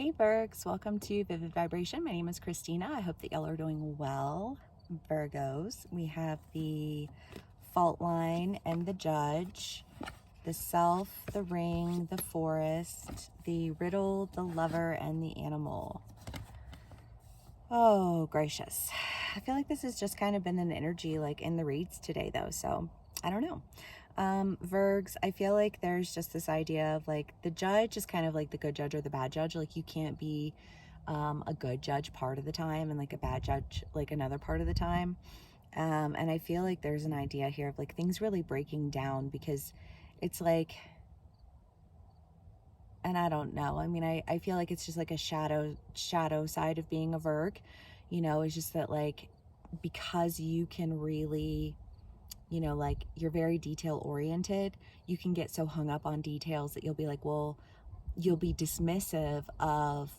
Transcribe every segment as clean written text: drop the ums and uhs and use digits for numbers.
Hey Virgs, welcome to Vivid Vibration. My name is Christina. I hope that y'all are doing well. Virgos, we have the fault line and the judge, the self, the ring, the forest, the riddle, the lover, and the animal. Oh, gracious. I feel like this has just kind of been an energy like in the reads today though, so I don't know. Virgs, I feel like there's just this idea of like the judge is kind of like the good judge or the bad judge. Like you can't be a good judge part of the time and like a bad judge like another part of the time. And I feel like there's an idea here of like things really breaking down because it's like, and I don't know. I mean, I feel like it's just like a shadow side of being a Virg, you know, it's just that like, because you can really, you know, like you're very detail oriented, you can get so hung up on details that you'll be like, well, you'll be dismissive of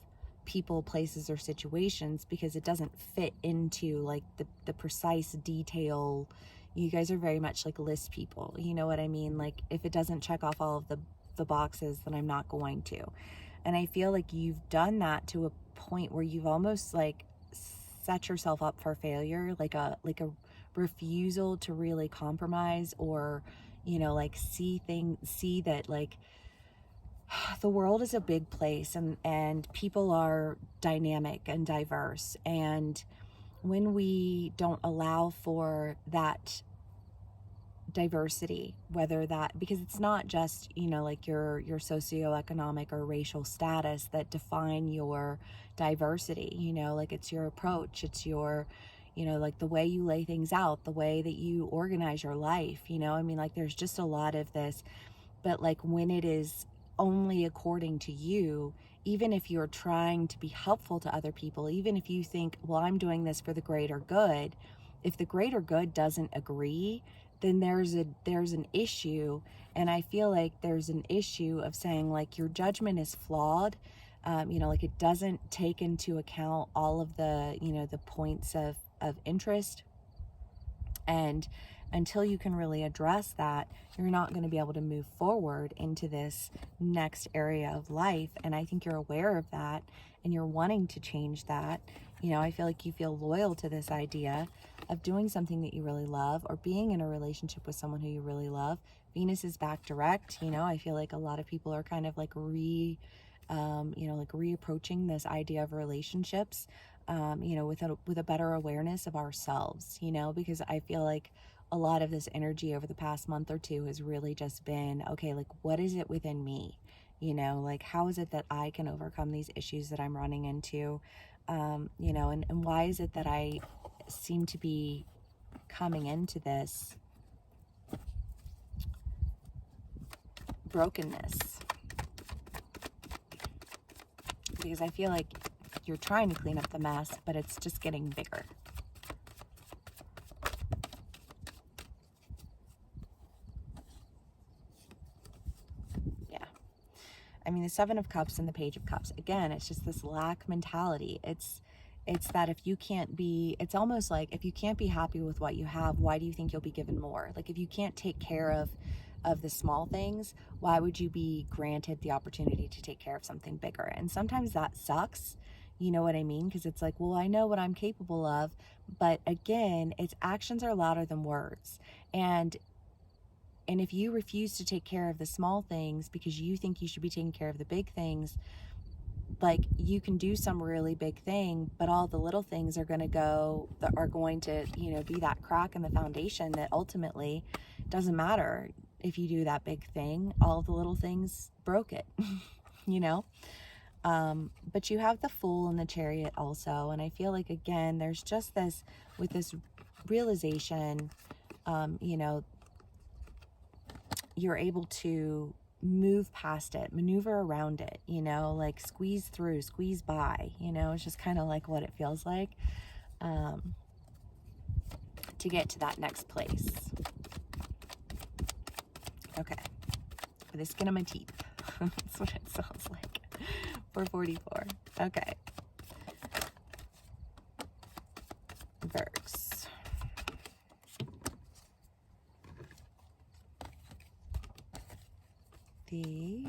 people, places, or situations because it doesn't fit into like the precise detail. You guys are very much like list people, you know what I mean? Like if it doesn't check off all of the boxes, then I'm not going to. And I feel like you've done that to a point where you've almost like set yourself up for failure, like a refusal to really compromise or, you know, like see that like the world is a big place and people are dynamic and diverse, and when we don't allow for that diversity, whether that, because it's not just, you know, like your socioeconomic or racial status that define your diversity, you know, like it's your approach, it's your, you know, like the way you lay things out, the way that you organize your life, you know, I mean, like there's just a lot of this. But like when it is only according to you, even if you're trying to be helpful to other people, even if you think, well, I'm doing this for the greater good, if the greater good doesn't agree, then there's an issue. And I feel like there's an issue of saying like your judgment is flawed. You know, like it doesn't take into account all of the, you know, the points of interest. And until you can really address that, you're not going to be able to move forward into this next area of life. And I think you're aware of that and you're wanting to change that. You know, I feel like you feel loyal to this idea of doing something that you really love or being in a relationship with someone who you really love. Venus is back direct. You know, I feel like a lot of people are kind of like you know, like reapproaching this idea of relationships, you know, with a better awareness of ourselves, you know, because I feel like a lot of this energy over the past month or two has really just been, okay, like what is it within me? You know, like how is it that I can overcome these issues that I'm running into? You know, and why is it that I seem to be coming into this brokenness? Because I feel like you're trying to clean up the mess, but it's just getting bigger. Yeah. I mean, the Seven of Cups and the Page of Cups, again, it's just this lack mentality. It's that if you can't be, it's almost like if you can't be happy with what you have, why do you think you'll be given more? Like if you can't take care of the small things, why would you be granted the opportunity to take care of something bigger? And sometimes that sucks, you know what I mean? Because it's like, well, I know what I'm capable of, but again, it's actions are louder than words. And if you refuse to take care of the small things because you think you should be taking care of the big things, like you can do some really big thing, but all the little things are going to, you know, be that crack in the foundation that ultimately doesn't matter if you do that big thing, all the little things broke it, you know? But you have the Fool and the Chariot also. And I feel like, again, there's just this, with this realization, you know, you're able to move past it, maneuver around it, you know, like squeeze through, squeeze by, you know, it's just kind of like what it feels like to get to that next place. Okay, for the skin of my teeth. That's what it sounds like. 444. Okay. Virgs. The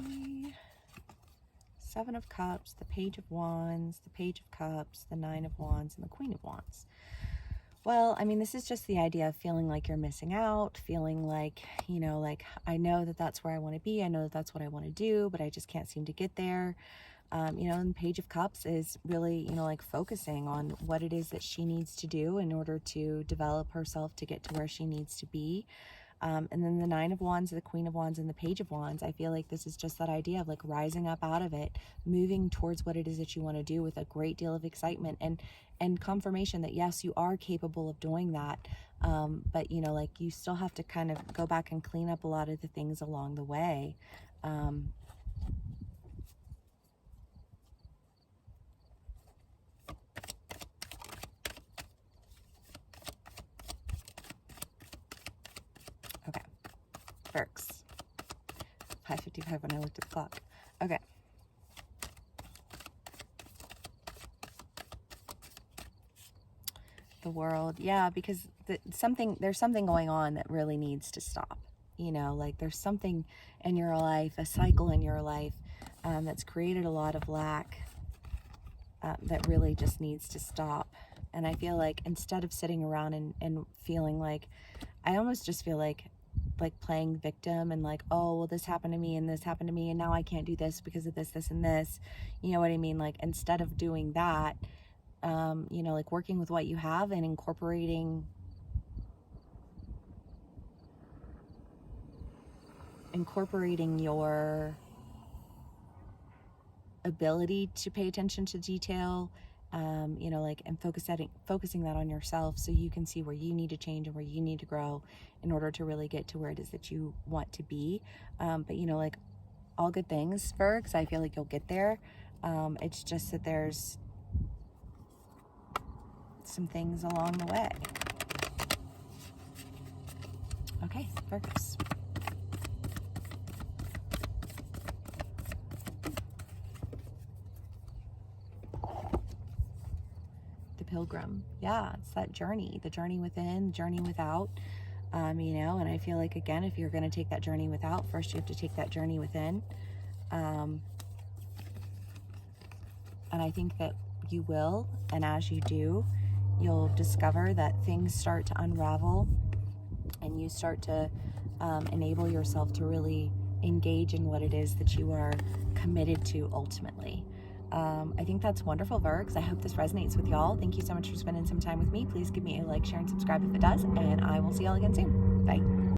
Seven of Cups, the Page of Wands, the Page of Cups, the Nine of Wands, and the Queen of Wands. Well, I mean, this is just the idea of feeling like you're missing out, feeling like, you know, like, I know that that's where I want to be. I know that that's what I want to do, but I just can't seem to get there. You know, and the Page of Cups is really, you know, like focusing on what it is that she needs to do in order to develop herself to get to where she needs to be. And then the Nine of Wands, the Queen of Wands, and the Page of Wands, I feel like this is just that idea of like rising up out of it, moving towards what it is that you want to do with a great deal of excitement and confirmation that yes, you are capable of doing that. But you know, like you still have to kind of go back and clean up a lot of the things along the way. Okay, Virgs. 5:55 when I looked at the clock. Okay. The World, yeah, because there's something going on that really needs to stop. You know, like there's something in your life, a cycle in your life that's created a lot of lack that really just needs to stop. And I feel like instead of sitting around and feeling like, I almost just feel like playing victim and like, oh, well, this happened to me and this happened to me and now I can't do this because of this, this, and this. You know what I mean? Like instead of doing that, you know, like working with what you have and incorporating your ability to pay attention to detail, you know, like, and focusing that on yourself so you can see where you need to change and where you need to grow in order to really get to where it is that you want to be. But, you know, like all good things, Virgs, I feel like you'll get there. It's just that there's some things along the way. Okay, Virgos. The Pilgrim. Yeah, it's that journey, the journey within, the journey without. You know, and I feel like, again, if you're going to take that journey without, first you have to take that journey within. And I think that you will, and as you do, you'll discover that things start to unravel and you start to enable yourself to really engage in what it is that you are committed to ultimately. I think that's wonderful, Virgs. I hope this resonates with y'all. Thank you so much for spending some time with me. Please give me a like, share, and subscribe if it does, and I will see y'all again soon. Bye.